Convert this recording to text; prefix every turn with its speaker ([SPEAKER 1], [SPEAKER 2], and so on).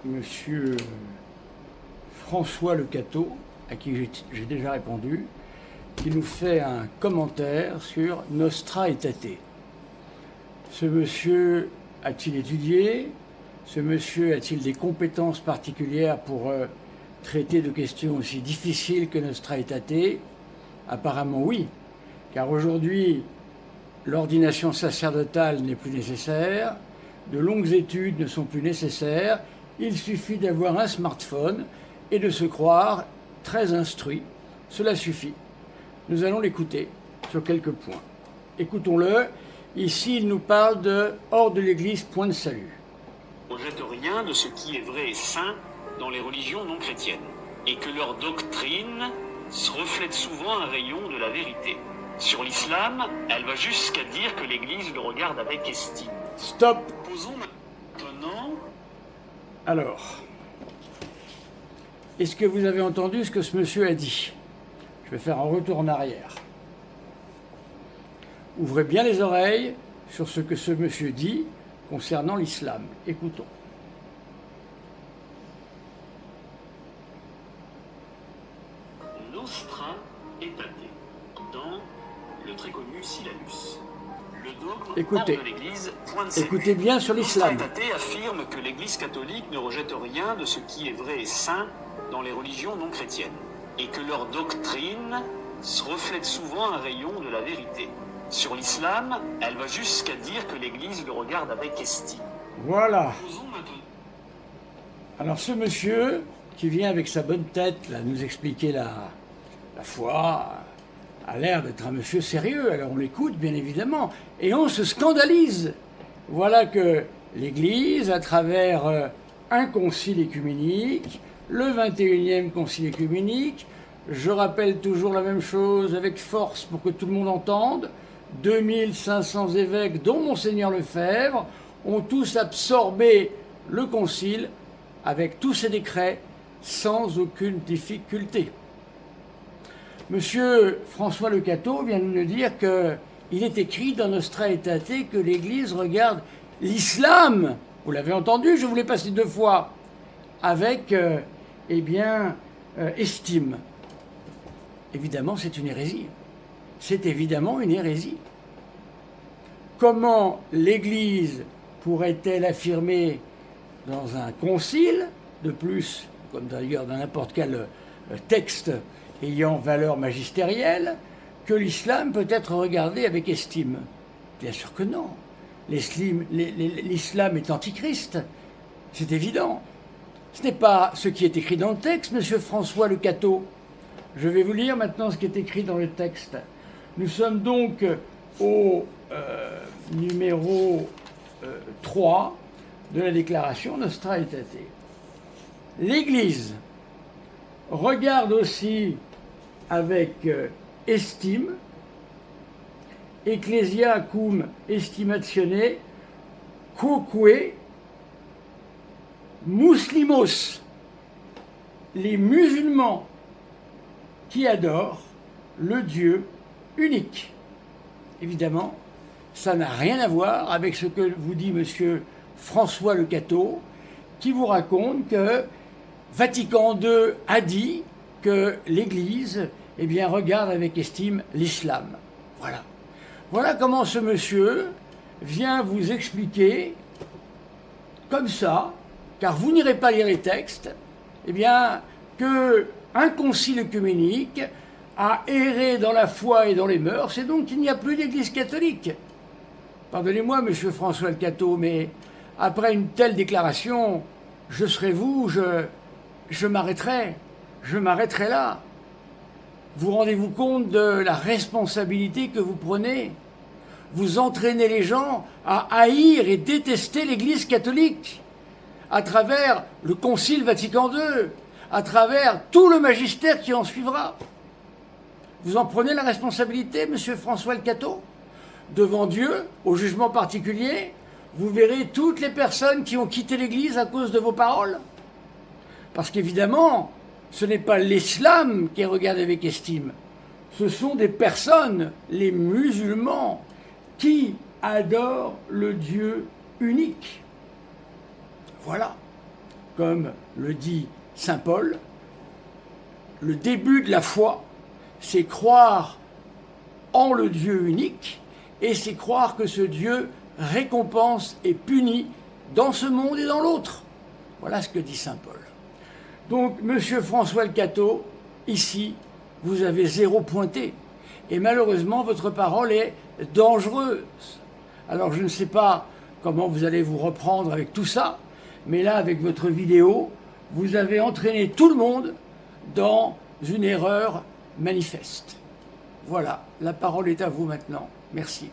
[SPEAKER 1] Monsieur François Le Cateau, à qui j'ai déjà répondu, qui nous fait un commentaire sur Nostra Aetate. Ce monsieur a-t-il étudié? Ce monsieur a-t-il des compétences particulières pour traiter de questions aussi difficiles que Nostra Aetate? Apparemment oui, car aujourd'hui, l'ordination sacerdotale n'est plus nécessaire, de longues études ne sont plus nécessaires, il suffit d'avoir un smartphone et de se croire très instruit. Cela suffit. Nous allons l'écouter sur quelques points. Écoutons-le. Ici, il nous parle de « hors de l'Église, point de salut ».
[SPEAKER 2] On ne rejette rien de ce qui est vrai et saint dans les religions non chrétiennes, et que leur doctrine reflète souvent un rayon de la vérité. Sur l'islam, elle va jusqu'à dire que l'Église le regarde avec estime.
[SPEAKER 1] Stop.
[SPEAKER 2] Posons maintenant...
[SPEAKER 1] Alors, est-ce que vous avez entendu ce que ce monsieur a dit? Je vais faire un retour en arrière. Ouvrez bien les oreilles sur ce que ce monsieur dit concernant l'islam. Écoutons.
[SPEAKER 2] Nostra Aetate, dans le très connu Syllabus. Le dogme
[SPEAKER 1] Écoutez.
[SPEAKER 2] hors de l'Église, point de salut.
[SPEAKER 1] Écoutez bien sur l'islam.
[SPEAKER 2] Nostra Aetate affirme que l'Église catholique ne rejette rien de ce qui est vrai et saint dans les religions non chrétiennes, et que leur doctrine reflète souvent un rayon de la vérité. Sur l'islam, elle va jusqu'à dire que l'Église le regarde avec estime.
[SPEAKER 1] Voilà.
[SPEAKER 2] Posons maintenant...
[SPEAKER 1] Alors ce monsieur qui vient avec sa bonne tête là, nous expliquer la foi a l'air d'être un monsieur sérieux. Alors on l'écoute bien évidemment et on se scandalise. Voilà que l'Église, à travers un concile écuménique, le 21e concile écuménique, je rappelle toujours la même chose avec force pour que tout le monde entende, 2500 évêques, dont Monseigneur Lefebvre, ont tous absorbé le concile avec tous ses décrets sans aucune difficulté. Monsieur François Le Cateau vient de nous dire qu'il est écrit dans Nostra Aetate que l'Église regarde l'islam, vous l'avez entendu, je vous l'ai passé 2 fois, avec, estime. Évidemment, c'est une hérésie. C'est évidemment une hérésie. Comment l'Église pourrait-elle affirmer dans un concile, de plus, comme d'ailleurs dans n'importe quel texte ayant valeur magistérielle, que l'islam peut être regardé avec estime? Bien sûr que non. L'islam est antichrist, c'est évident. Ce n'est pas ce qui est écrit dans le texte, monsieur François Le Cateau. Je vais vous lire maintenant ce qui est écrit dans le texte. Nous sommes donc au numéro 3 de la déclaration Nostra Aetate. L'Église regarde aussi avec estime, Ecclesia cum estimatione quoque muslimos, les musulmans qui adorent le Dieu unique. Évidemment, ça n'a rien à voir avec ce que vous dit monsieur François Le Cateau, qui vous raconte que Vatican II a dit que l'Église regarde avec estime l'islam. Voilà. Voilà comment ce monsieur vient vous expliquer, comme ça, car vous n'irez pas lire les textes, qu'un concile œcuménique a erré dans la foi et dans les mœurs, et donc il n'y a plus d'Église catholique. Pardonnez-moi, monsieur François Le Cateau, mais après une telle déclaration, je serai vous, je m'arrêterai là. Vous rendez-vous compte de la responsabilité que vous prenez? Vous entraînez les gens à haïr et détester l'Église catholique à travers le Concile Vatican II, à travers tout le magistère qui en suivra. Vous en prenez la responsabilité, monsieur François Le Cateau? Devant Dieu, au jugement particulier, vous verrez toutes les personnes qui ont quitté l'Église à cause de vos paroles. Parce qu'évidemment, ce n'est pas l'islam qui est regardé avec estime. Ce sont des personnes, les musulmans, qui adorent le Dieu unique. Voilà. comme le dit saint Paul, le début de la foi, c'est croire en le Dieu unique, et c'est croire que ce Dieu récompense et punit dans ce monde et dans l'autre. Voilà ce que dit saint Paul. Donc, monsieur François le Cateau, ici, vous avez 0 pointé. Et malheureusement, votre parole est dangereuse. Alors, je ne sais pas comment vous allez vous reprendre avec tout ça, mais là, avec votre vidéo, vous avez entraîné tout le monde dans une erreur manifeste. Voilà, la parole est à vous maintenant. Merci.